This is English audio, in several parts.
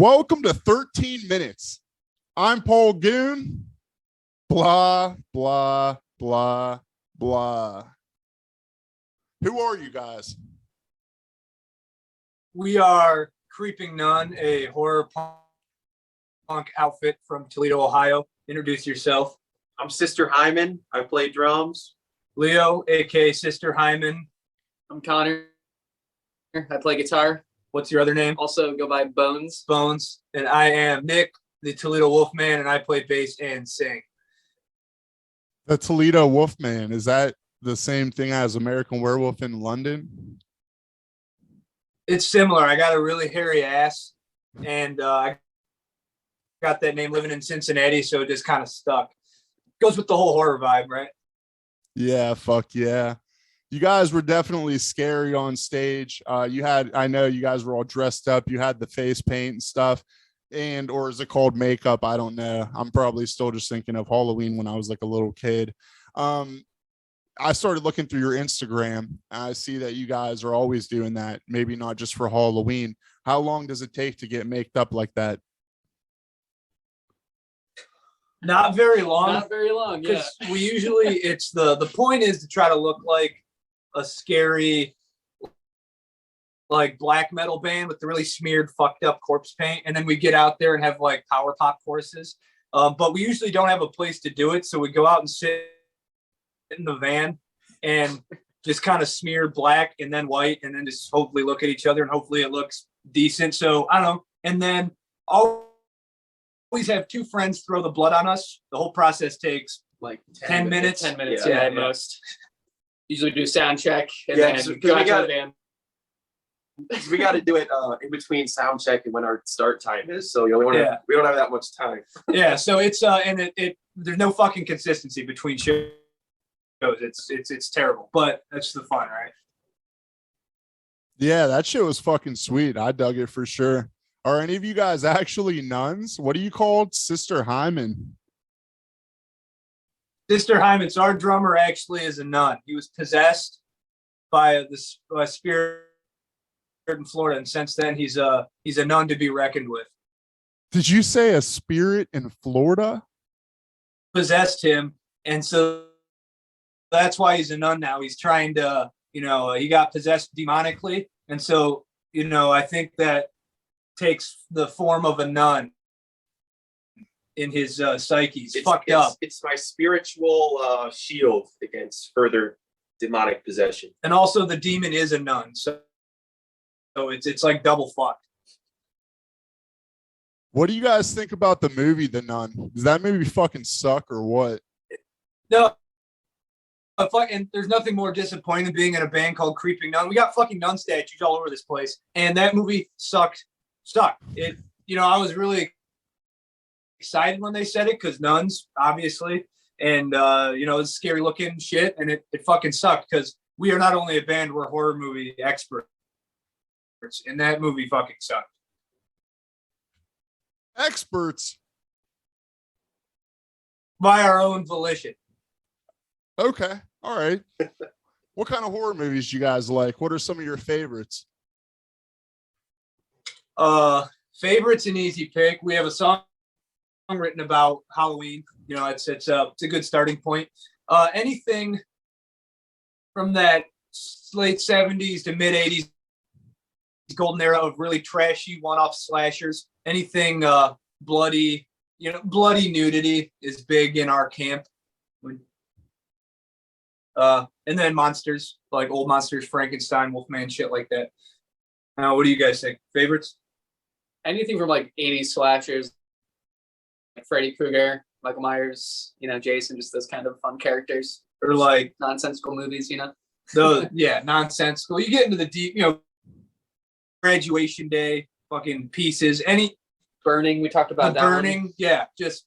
Welcome to 13 Minutes. I'm Paul Goon. Blah, blah, blah, blah. Who are you guys? We are Creeping Nun, a horror punk outfit from Toledo, Ohio. Introduce yourself. I'm Sister Hyman. I play drums. Leo, aka Sister Hyman. I'm Connor. I play guitar. What's your other name? Also go by Bones. Bones. And I am Nick, the Toledo Wolfman, and I play bass and sing. The Toledo Wolfman. Is that the same thing as American Werewolf in London? It's similar. I got a really hairy ass, and I got that name living in Cincinnati, so it just kind of stuck. Goes with the whole horror vibe, right? Yeah, fuck yeah. You guys were definitely scary on stage. I know you guys were all dressed up. You had the face paint and stuff. Or is it called makeup? I don't know. I'm probably still just thinking of Halloween when I was like a little kid. I started looking through your Instagram. I see that you guys are always doing that. Maybe not just for Halloween. How long does it take to get maked up like that? Not very long. Not very long, yeah. Because we usually, it's the point is to try to look like a scary, like black metal band with the really smeared, fucked up corpse paint. And then we get out there and have like power pop courses. But we usually don't have a place to do it. So we go out and sit in the van and just kind of smear black and then white and then just hopefully look at each other and hopefully it looks decent. So I don't know. And then always have two friends throw the blood on us. The whole process takes like 10 minutes. 10 minutes, yeah, at most. Usually do sound check and Yeah, then so- go we out to got- the van. We got to do it in between sound check and when our start time is. So we don't have that much time. Yeah, so it's and it there's no fucking consistency between shows. It's terrible, but that's the fun, right? Yeah, that shit was fucking sweet. I dug it for sure. Are any of you guys actually nuns? What are you called? Sister Hyman. Sister Hyman, so our drummer actually is a nun. He was possessed by the spirit in Florida, and since then he's a nun to be reckoned with. Did you say a spirit in Florida? Possessed him, and so that's why he's a nun now. He's trying to, he got possessed demonically, and so I think that takes the form of a nun in his psyche. He's fucked up. It's my spiritual shield against further demonic possession. And also the demon is a nun, so it's like double fucked. What do you guys think about the movie The Nun? Does that movie fucking suck or what? No, and there's nothing more disappointing than being in a band called Creeping Nun. We got fucking nun statues all over this place, and that movie sucked. It, I was really excited when they said it because nuns, obviously, and it's scary looking shit, and it fucking sucked because we are not only a band, we're horror movie experts, and that movie fucking sucked. Experts. By our own volition. Okay. All right. What kind of horror movies do you guys like? What are some of your favorites? Favorites an easy pick. We have a song written about Halloween. It's a good starting point. Anything from that late 70s to mid 80s golden era of really trashy one-off slashers. Anything bloody, bloody nudity is big in our camp. And then monsters, like old monsters, Frankenstein, Wolfman, shit like that. What do you guys think? Favorites? Anything from like 80s slashers, like Freddy Krueger, Michael Myers, Jason, just those kind of fun characters. Or like nonsensical movies, nonsensical. You get into the deep, Graduation Day, fucking Pieces, any Burning. We talked about that. Burning, one. Yeah, just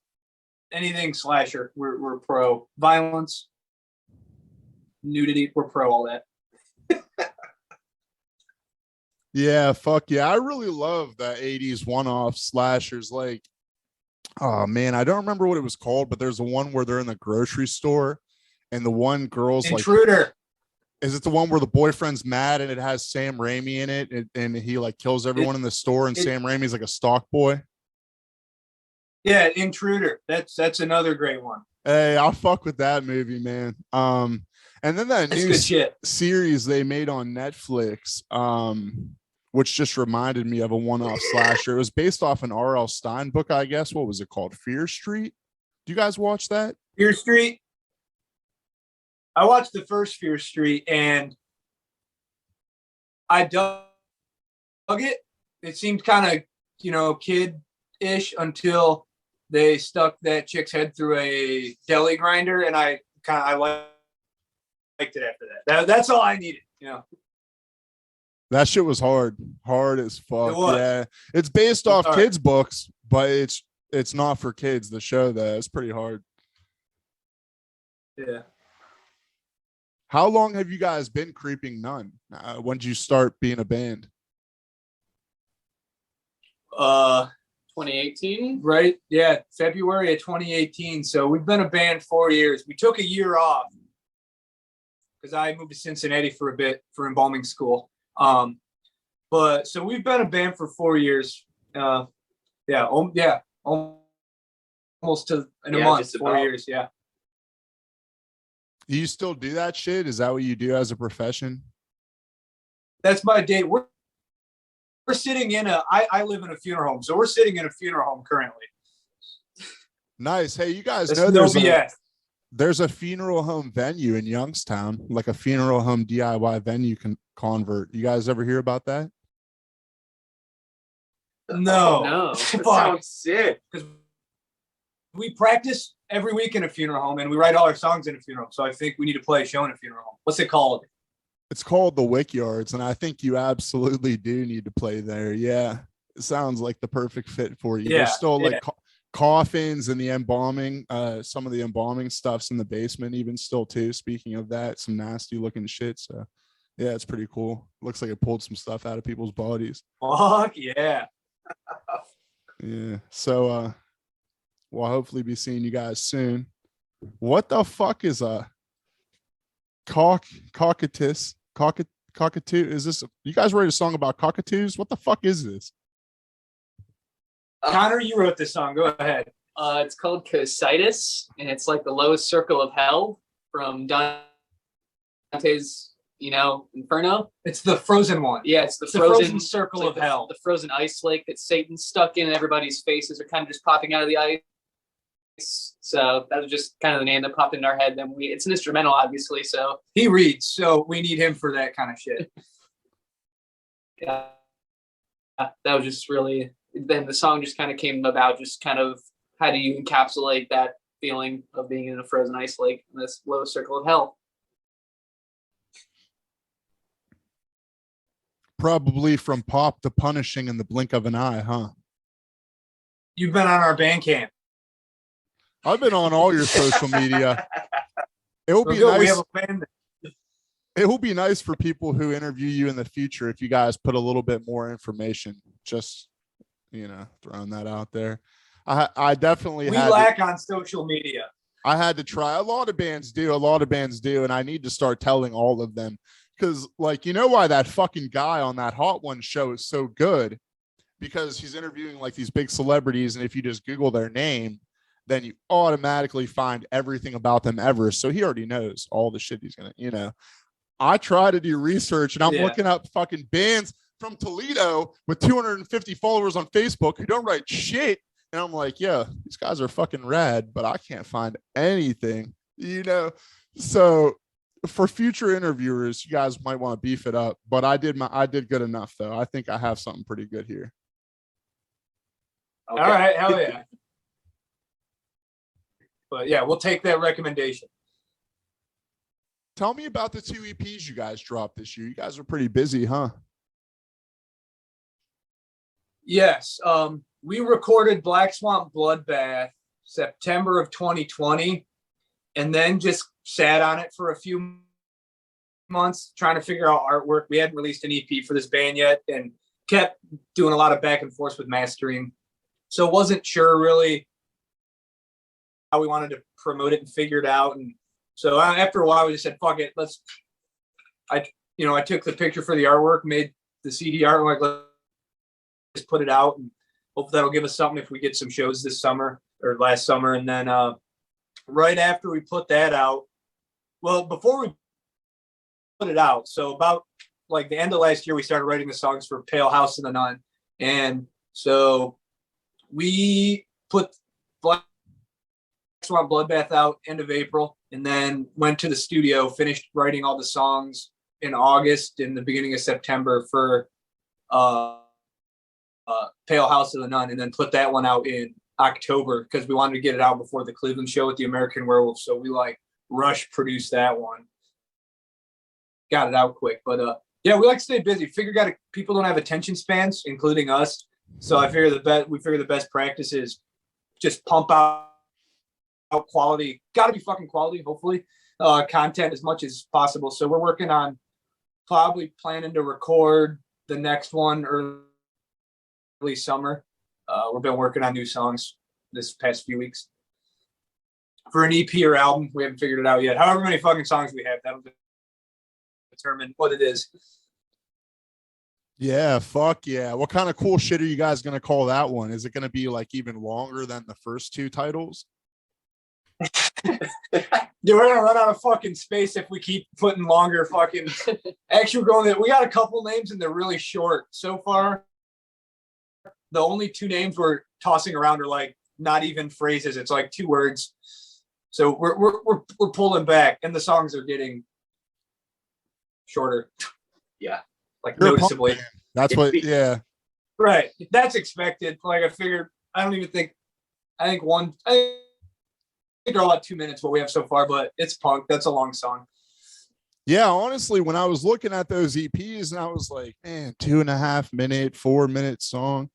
anything slasher. We're pro. Violence, nudity, we're pro all that. Yeah, fuck yeah. I really love the 80s one-off slashers. Like, oh man, I don't remember what it was called, but there's a one where they're in the grocery store and the one girl's Intruder. Is it the one where the boyfriend's mad and it has Sam Raimi in it, and he like kills everyone in the store, and Sam Raimi's like a stock boy? Yeah, Intruder. That's another great one. Hey, I'll fuck with that movie, man. And then that It's new good shit. series they made on Netflix, which just reminded me of a one-off slasher. It was based off an R.L. Stine book, I guess. What was it called? Fear Street. Do you guys watch that? Fear Street. I watched the first Fear Street and I dug it. It seemed kind of, kid-ish until they stuck that chick's head through a deli grinder, and I liked it after that. That's all I needed, That shit was hard as fuck. It was. Yeah, it's based off hard. kids' books, but it's not for kids. The show that it's pretty hard. Yeah. How long have you guys been Creeping Nun? When did you start being a band? 2018. Right. Yeah. February of 2018. So we've been a band 4 years. We took a year off because I moved to Cincinnati for a bit for embalming school. But so we've been a band for 4 years. Almost in a month, 4 years. Yeah. Do you still do that shit? Is that what you do as a profession? That's my day. We're sitting in I live in a funeral home, so we're sitting in a funeral home currently. Nice. Hey, you guys That's know no BS. there's a funeral home venue in Youngstown, like a funeral home DIY venue convert. You guys ever hear about that? No. That sounds sick. Because we practice every week in a funeral home, and we write all our songs in a funeral home. So I think we need to play a show in a funeral home. What's it called? It's called the Wickyards, and I think you absolutely do need to play there. Yeah, it sounds like the perfect fit for you. Yeah, There's still like coffins and the embalming. Some of the embalming stuff's in the basement, even still too. Speaking of that, some nasty looking shit. So yeah, it's pretty cool. Looks like it pulled some stuff out of people's bodies. Fuck yeah. Yeah. So we'll hopefully be seeing you guys soon. What the fuck is a cockatoo? Is this, you guys write a song about cockatoos? What the fuck is this? Connor, you wrote this song. Go ahead. It's called Cositis, and it's like the lowest circle of hell from Dante's, Inferno. It's the frozen one. Yeah, it's the frozen circle like of hell. The frozen ice lake that Satan's stuck in, and everybody's faces are kind of just popping out of the ice. So that was just kind of the name that popped into our head. Then it's an instrumental, obviously. So he reads, so we need him for that kind of shit. Yeah, that was just really. Then the song just kind of came about. Just kind of how do you encapsulate that feeling of being in a frozen ice lake in this low circle of hell? Probably from pop to punishing in the blink of an eye, huh? You've been on our Bandcamp. I've been on all your social media. It will be We nice. have a band. It will be nice for people who interview you in the future if you guys put a little bit more information. Just throwing that out there. I definitely We lack on social media. I had to try. A lot of bands do, and I need to start telling all of them because, why that fucking guy on that Hot One show is so good? Because he's interviewing like these big celebrities, and if you just Google their name, then you automatically find everything about them ever. So he already knows all the shit he's gonna, I try to do research, and I'm looking up fucking bands from Toledo with 250 followers on Facebook who don't write shit. And I'm like, yeah, these guys are fucking rad, but I can't find anything, So for future interviewers, you guys might want to beef it up, but I did good enough though. I think I have something pretty good here. Okay. All right, hell yeah. But yeah, we'll take that recommendation. Tell me about the 2 EPs you guys dropped this year. You guys are pretty busy, huh? Yes. We recorded Black Swamp Bloodbath September of 2020, and then just sat on it for a few months trying to figure out artwork. We hadn't released an EP for this band yet, and kept doing a lot of back and forth with mastering. So wasn't sure really how we wanted to promote it and figure it out. And so after a while, we just said, fuck it, let's I took the picture for the artwork, made the CD artwork, let's put it out, and hope that'll give us something if we get some shows this summer or last summer. And then right after we put that out, well, before we put it out, so about like the end of last year, we started writing the songs for Pale House of the Nun. And so we put Black Swan Bloodbath out end of April, and then went to the studio, finished writing all the songs in August and the beginning of September for Pale House of the Nun, and then put that one out in October because we wanted to get it out before the Cleveland show with the American Werewolf. So we like rush produced that one, got it out quick. But yeah, we like to stay busy. Figure people don't have attention spans, including us. So I figure the best practice is just pump out quality. Got to be fucking quality, hopefully, content as much as possible. So we're working on probably planning to record the next one early summer. We've been working on new songs this past few weeks for an EP or album. We haven't figured it out yet. However many fucking songs we have, that'll determine what it is. Yeah, fuck yeah. What kind of cool shit are you guys going to call that one? Is it going to be like even longer than the first two titles? Dude, we're gonna run out of fucking space if we keep putting longer fucking. Actually, we got a couple names and they're really short so far. The only two names we're tossing around are like not even phrases. It's like 2 words. So we're pulling back, and the songs are getting shorter. Yeah, like noticeably. That's what. Yeah. Right. That's expected. Like I figured. I think they're all at 2 minutes what we have so far, but it's punk. That's a long song. Yeah, honestly, when I was looking at those EPs and I was like, man, 2.5 minute, 4 minute song.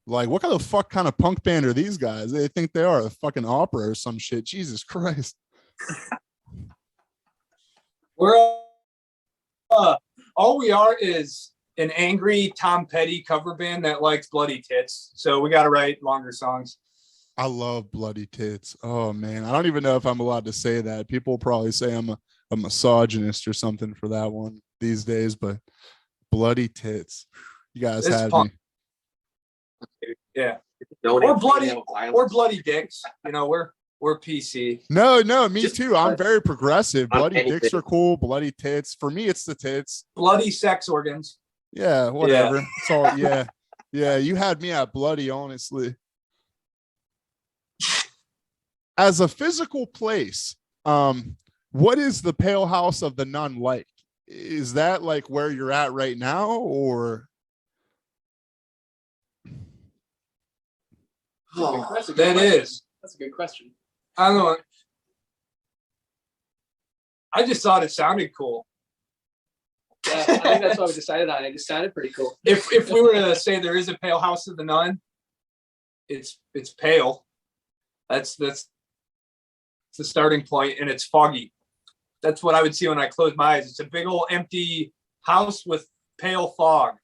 Like, what kind of punk band are these guys? They think they are a fucking opera or some shit. Jesus Christ. We're all we are is an angry Tom Petty cover band that likes bloody tits. So we got to write longer songs. I love bloody tits. Oh man, I don't even know if I'm allowed to say that. People will probably say I'm a misogynist or something for that one these days, but bloody tits. You guys It's had punk. me. Yeah. Or bloody dicks. You know, we're PC. No, me too. I'm very progressive. Bloody anything. dicks are cool. Bloody tits. For me, it's the tits. Bloody sex organs. Yeah, whatever. It's all yeah. Yeah, you had me at bloody, honestly. As a physical place, what is the Pale House of the Nun like? Is that like where you're at right now, or? That's a good That question. is. That's a good question. I don't know. I just thought it sounded cool. Yeah, I think that's why we decided on it. It just sounded pretty cool. If we were to say there is a Pale House of the Nun, it's pale. That's the starting point, and it's foggy. That's what I would see when I close my eyes. It's a big old empty house with pale fog.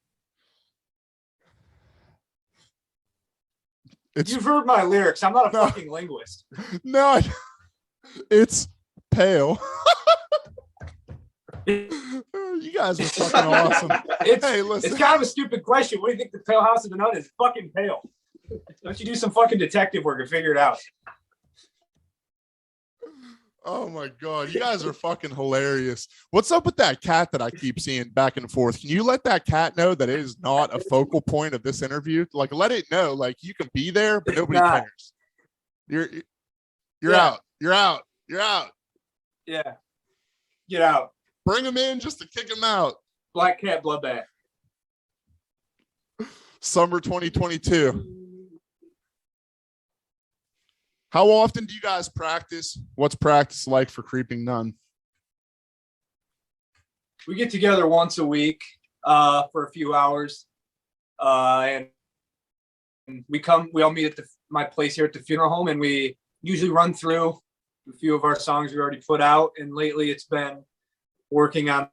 You've heard my lyrics. I'm not a fucking linguist. No, it's pale. You guys are fucking awesome. Hey, listen. It's kind of a stupid question. What do you think the Pale House of the Nun is? It's fucking pale. Don't you do some fucking detective work and figure it out? Oh my god, you guys are fucking hilarious. What's up with that cat that I keep seeing back and forth? Can you let that cat know that it is not a focal point of this interview? Like, let it know, like, you can be there, but nobody cares. You're out. You're out. You're out. Yeah. Get out. Bring him in just to kick him out. Black Cat Bloodbath. Summer 2022. How often do you guys practice? What's practice like for Creeping Nun? We get together once a week for a few hours. And we all meet at my place here at the funeral home, and we usually run through a few of our songs we already put out. And lately it's been working on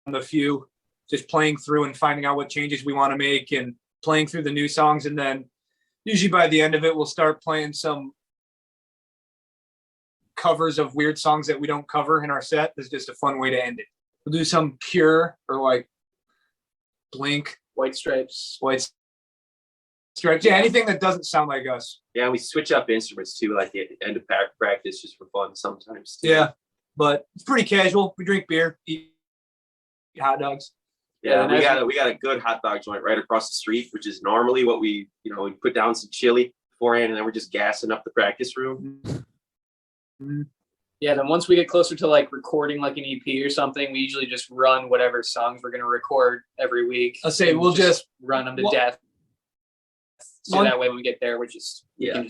the few, just playing through and finding out what changes we want to make and playing through the new songs. And then usually by the end of it, we'll start playing some covers of weird songs that we don't cover in our set. It's just a fun way to end it. We'll do some Cure or like Blink, White Stripes. White Stripes. Yeah, anything that doesn't sound like us. Yeah, we switch up instruments too, like at the end of practice, just for fun sometimes. Too. Yeah, but it's pretty casual. We drink beer, eat hot dogs. Yeah, we got a good hot dog joint right across the street, which is normally what we put down some chili beforehand, and then we're just gassing up the practice room. Mm-hmm. Yeah, then once we get closer to like recording like an EP or something, we usually just run whatever songs we're gonna record every week. I'll say we'll just run them to death. So that way when we get there, we can just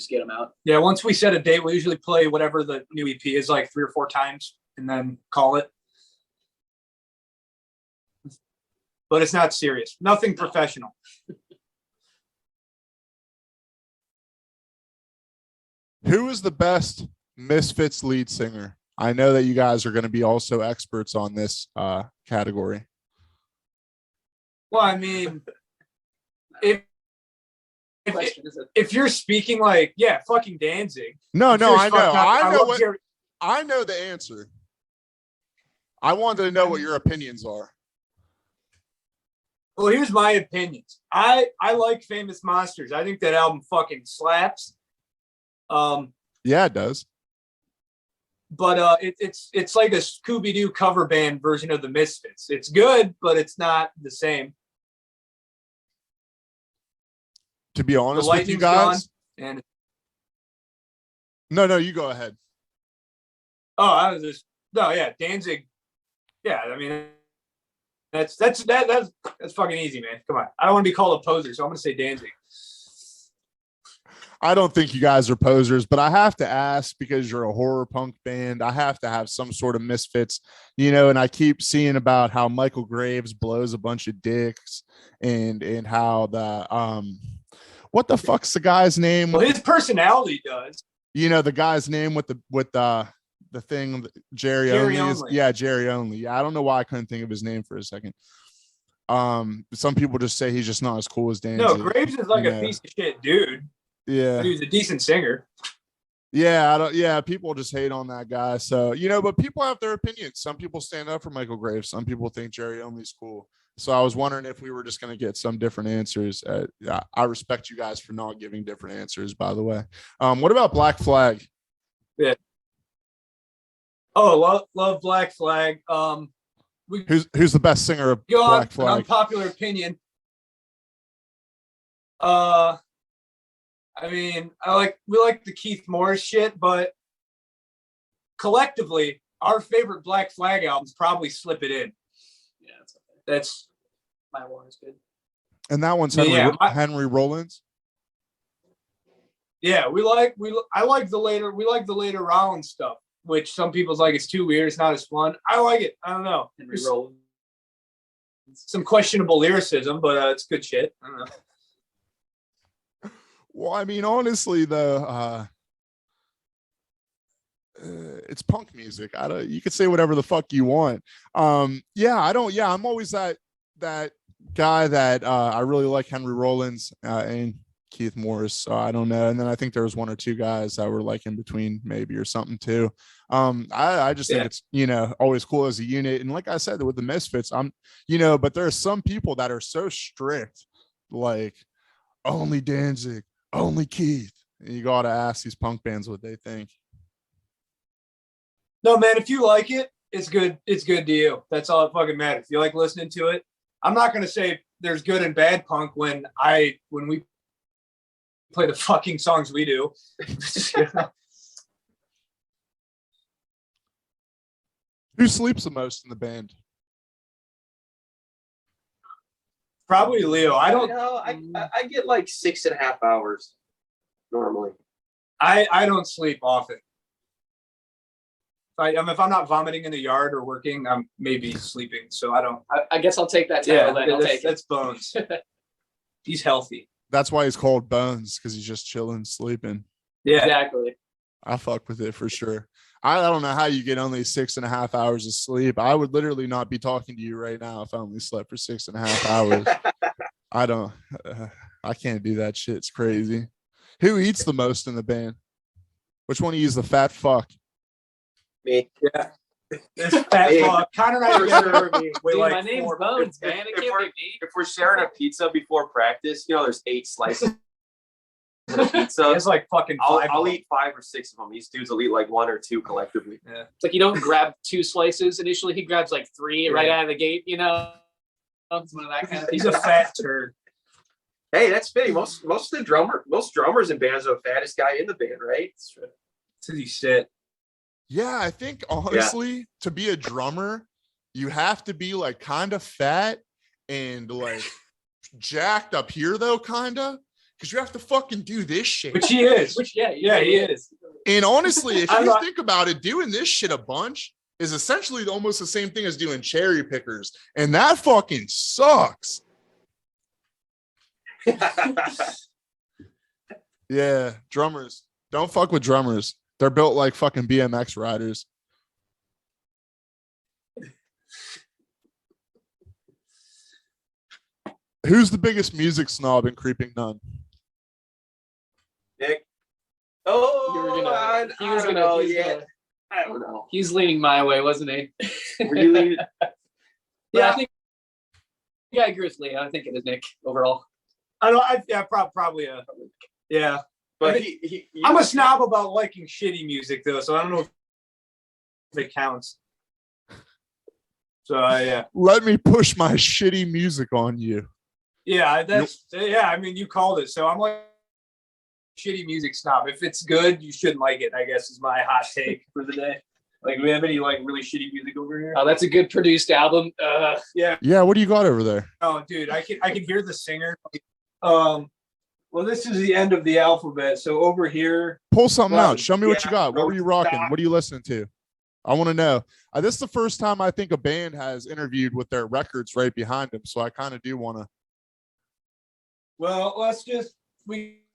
get them out. Yeah, once we set a date, we usually play whatever the new EP is, like 3 or 4 times, and then call it. But it's not serious. Nothing professional. Who is the best Misfits lead singer? I know that you guys are going to be also experts on this category. Well, I mean, if you're speaking like, yeah, fucking Danzig. No, I know. I know the answer. I wanted to know what your opinions are. Well, here's my opinions. I like Famous Monsters. I think that album fucking slaps. Yeah, it does. But it's like a Scooby-Doo cover band version of the Misfits. It's good, but it's not the same. To be honest with you guys, and no, you go ahead. Yeah, Danzig. Yeah, I mean, that's fucking easy, man. Come on, I don't want to be called a poser, so I'm gonna say Danzig. I don't think you guys are posers, but I have to ask because you're a horror punk band. I have to have some sort of Misfits, and I keep seeing about how Michael Graves blows a bunch of dicks and how the what the fuck's the guy's name? Well, his personality does. The guy's name with the thing, Jerry Only. Yeah, Jerry Only. Yeah, I don't know why I couldn't think of his name for a second. Some people just say he's just not as cool as Danzig. No, Graves is like a piece of shit dude. Yeah, he was a decent singer. Yeah, people just hate on that guy. So, but people have their opinions. Some people stand up for Michael Graves. Some people think Jerry Only's cool. So I was wondering if we were just going to get some different answers. I respect you guys for not giving different answers, by the way. What about Black Flag? Yeah. Oh, love Black Flag. Who's the best singer of Black Flag? An unpopular opinion. I mean, we like the Keith Morris shit, but collectively, our favorite Black Flag albums probably Slip It In. Yeah, that's my one is good. And that one's Henry Rollins. Yeah, I like the later Rollins stuff, which some people's like it's too weird, it's not as fun. I like it. I don't know. Henry Rollins. Some questionable lyricism, but it's good shit. I don't know. Well, I mean, honestly, though, it's punk music. You could say whatever the fuck you want. I'm always that guy that I really like Henry Rollins and Keith Morris. So I don't know. And then I think there was 1 or 2 guys that were like in between maybe or something too. I just think it's, always cool as a unit. And like I said, with the Misfits, but there are some people that are so strict, like only Danzig, only Keith. And you got to ask these punk bands what they think. No, man, if you like it, it's good. It's good to you. That's all that fucking matters. If you like listening to it, I'm not going to say there's good and bad punk when we play the fucking songs we do. Who sleeps the most in the band? Probably Leo. I don't know. I get like 6.5 hours normally. I don't sleep often. If I'm not vomiting in the yard or working, I'm maybe sleeping. So I don't. I guess I'll take that title then. I'll take it. That's Bones. He's healthy. That's why he's called Bones, because he's just chilling, sleeping. Yeah, exactly. I fuck with it for sure. I don't know how you get only 6.5 hours of sleep. I would literally not be talking to you right now if I only slept for 6.5 hours. I can't do that shit. It's crazy. Who eats the most in the band? Which one of you is the fat fuck? Me. Yeah. This fat Hey, fuck. Connor and I for together sure. with Dude, like my name's 4 Bones, if- man. It if can't we're- be me. If we're sharing a pizza before practice, there's 8 slices of pizza. It's like fucking I'll, 5. I'll eat 5 or 6 of them. These dudes will eat like 1 or 2 collectively. It's like you don't grab 2 slices initially. He grabs like 3 right out of the gate. You know, it's one of that kind of. He's a fat turd. Hey, that's fitting. Most drummers in bands are the fattest guy in the band, right? That's true. That's he said. Yeah, I think honestly, to be a drummer, you have to be like kind of fat and like jacked up here though, kinda, because you have to fucking do this shit. Which he is. Yeah, he is. And honestly, if I'm you not- think about it, doing this shit a bunch is essentially almost the same thing as doing cherry pickers, and that fucking sucks. Yeah, drummers. Don't fuck with drummers. They're built like fucking BMX riders. Who's the biggest music snob in Creeping Nun? Nick. You were Oh, gonna- I don't know yet. I don't know. He's leaning my way, wasn't he? Really? Yeah, I think. Yeah, I agree with Lee. I think it is Nick overall. I don't. Probably yeah. But I'm a snob about liking shitty music though, so I don't know if it counts. So yeah. Let me push my shitty music on you. Yeah, I mean, you called it. So I'm like shitty music snob. If it's good, you shouldn't like it, I guess is my hot take for the day. Like, do we have any like really shitty music over here? Oh, that's a good produced album. Yeah, what do you got over there? Oh, dude, I can hear the singer. Well, this is the end of the alphabet. So over here, Pull something Well, out. Show me what you yeah, got. What were you rocking? stop. What are you listening to? I want to know. This is the first time I think a band has interviewed with their records right behind them, so I kind of do want to. well, let's just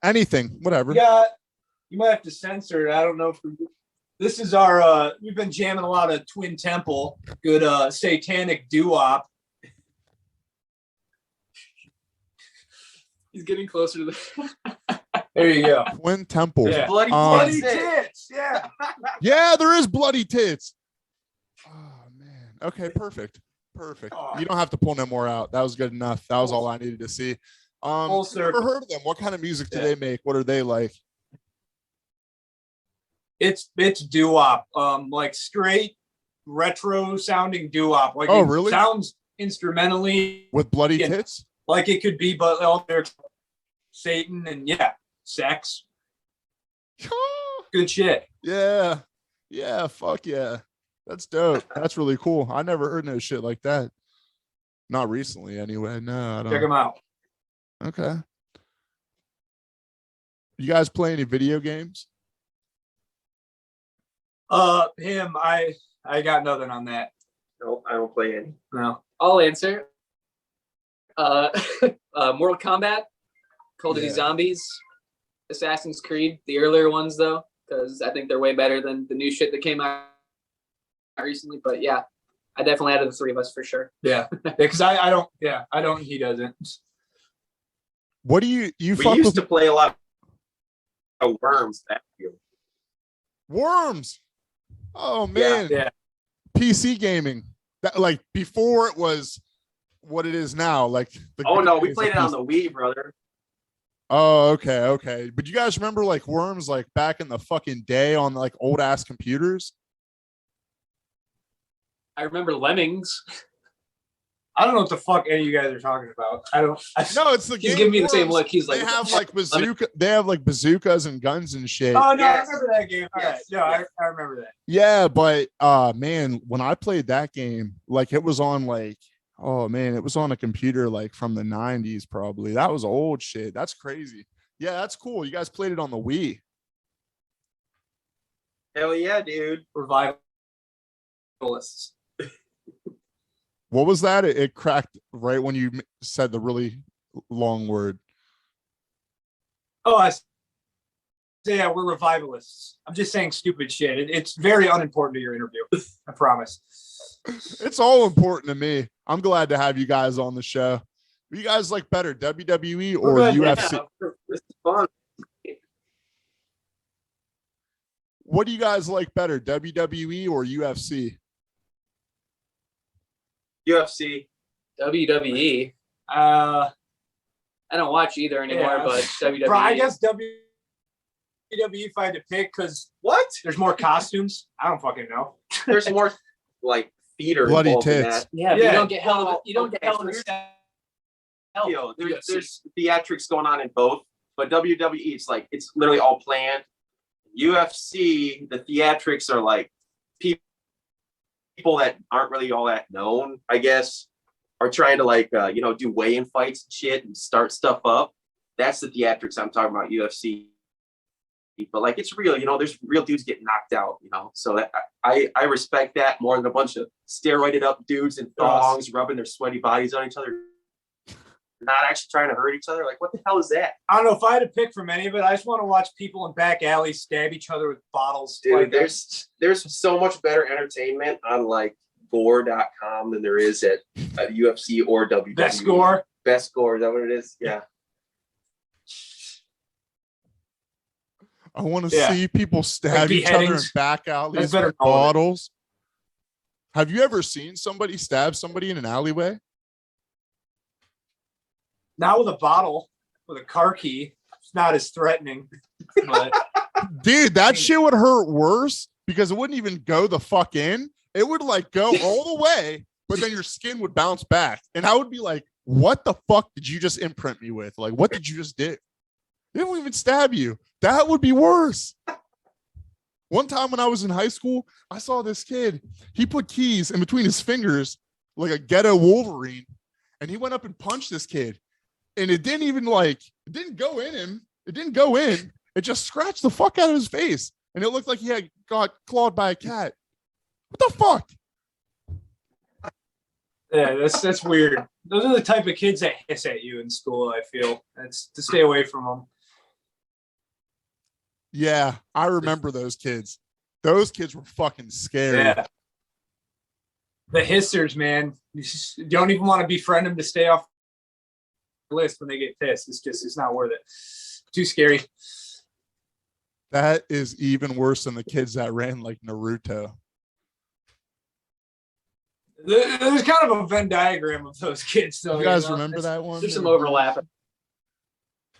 Anything, whatever. got. You might have to censor it. I don't know if this is our. We've been jamming a lot of Twin Temple, good satanic doo-wop. He's getting closer to the. There you go. Twin Temple. Yeah. bloody Bloody tits. tits. Yeah. Yeah, there is bloody tits. Oh man. Okay, perfect. Perfect. Oh. You don't have to pull no more out. That was good enough. That was all I needed to see. Full Never circle. heard of them. What kind of music do Yeah. they make? What are they like? It's doo-wop. Like straight retro sounding doo-wop. Like Oh, it really? sounds instrumentally With bloody Yeah. tits? like it could be, but all there's Satan and sex. Good shit. Yeah. Yeah, fuck yeah. That's dope. That's really cool. I never heard no shit like that. Not recently, anyway. No, I Check don't. them out. Okay. You guys play any video games? Him, I got nothing on that. Nope, I don't play any. No. I'll answer. Mortal Kombat, Call of Duty Yeah. Zombies, Assassin's Creed, the earlier ones though, because I think they're way better than the new shit that came out recently. But yeah, I definitely added the 3 of us for sure. Yeah. Because I don't. Yeah, I don't. He doesn't. What do you We fuck used with to play a lot of Worms. Battlefield. Worms? Oh man. Yeah. PC gaming. That like before it was what it is now. Like the Oh good no, we days played of it on PC. the Wii, brother. Oh, okay. But you guys remember like Worms like back in the fucking day on like old ass computers? I remember Lemmings. I don't know what the fuck any of you guys are talking about. I don't. No, it's the He's game giving me the same Worms. look. He's like, They what the have fuck? like bazooka. They have like bazookas and guns and shit. Oh no, Yes. I remember that game. All right. Yes. No, Yes. I remember that. Yeah, but man, when I played that game, like it was on like, oh man, it was on a computer like from the 90s probably. That was old shit. That's crazy. Yeah, that's cool. You guys played it on the Wii. Hell yeah, dude. Revivalists. What was that? It cracked right when you said the really long word. Oh, yeah, we're revivalists. I'm just saying stupid shit. It's very unimportant to your interview. I promise. It's all important to me. I'm glad to have you guys on the show. What you guys like better, WWE or We're good, UFC? Yeah, this is fun. What do you guys like better, WWE or UFC? UFC. WWE. Uh, I don't watch either anymore, Yeah. but WWE. bro, I guess WWE if I had to pick because What? there's more costumes. I don't fucking know. There's more like theater Bloody involved in tits. that. Yeah, but you Yeah. don't get hell. Well, You don't get okay, hell in so the here's- cell. You know, there's theatrics going on in both, but WWE, it's like it's literally all planned. UFC, the theatrics are like people that aren't really all that known, I guess, are trying to like do weigh-in fights and shit and start stuff up. That's the theatrics I'm talking about, UFC. But like it's real, there's real dudes getting knocked out, So that I respect that more than a bunch of steroided up dudes in thongs rubbing their sweaty bodies on each other, not actually trying to hurt each other. Like, what the hell is that? I don't know if I had to pick from any of it. I just want to watch people in back alleys stab each other with bottles. Dude, Like, there's so much better entertainment on like gore.com than there is at UFC or WWE. Best score. Best score, is that what it is? Yeah. I want to Yeah. see people stab each other in beheadings. back alleys better with know of it. bottles. Have you ever seen somebody stab somebody in an alleyway? Not with a bottle, with a car key. It's not as threatening. But Dude, that shit would hurt worse because it wouldn't even go the fuck in. It would like go all the way, but then your skin would bounce back. And I would be like, what the fuck did you just imprint me with? Like, what did you just do? They don't even stab you. That would be worse. One time when I was in high school, I saw this kid. He put keys in between his fingers like a ghetto Wolverine. And he went up and punched this kid. And it didn't even it didn't go in him. It didn't go in. It just scratched the fuck out of his face. And it looked like he had got clawed by a cat. What the fuck? yeah, that's weird. Those are the type of kids that hiss at you in school, I feel. That's to stay away from them. Yeah, I remember those kids. Those kids were fucking scary. Yeah. The hissers, man. You don't even want to befriend them to stay off the list when they get pissed. It's not worth it. Too scary. That is even worse than the kids that ran like Naruto. There's kind of a Venn diagram of those kids. So, You guys remember that one? There's some overlap.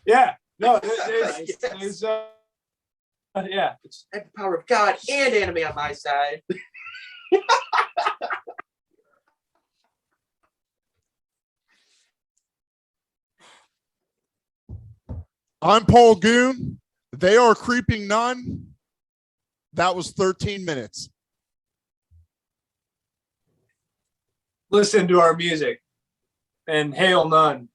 Yeah. No, there's yeah. It's the power of God and anime on my side. I'm Paul Goon. They are Creeping Nun. That was 13 minutes. Listen to our music and hail none.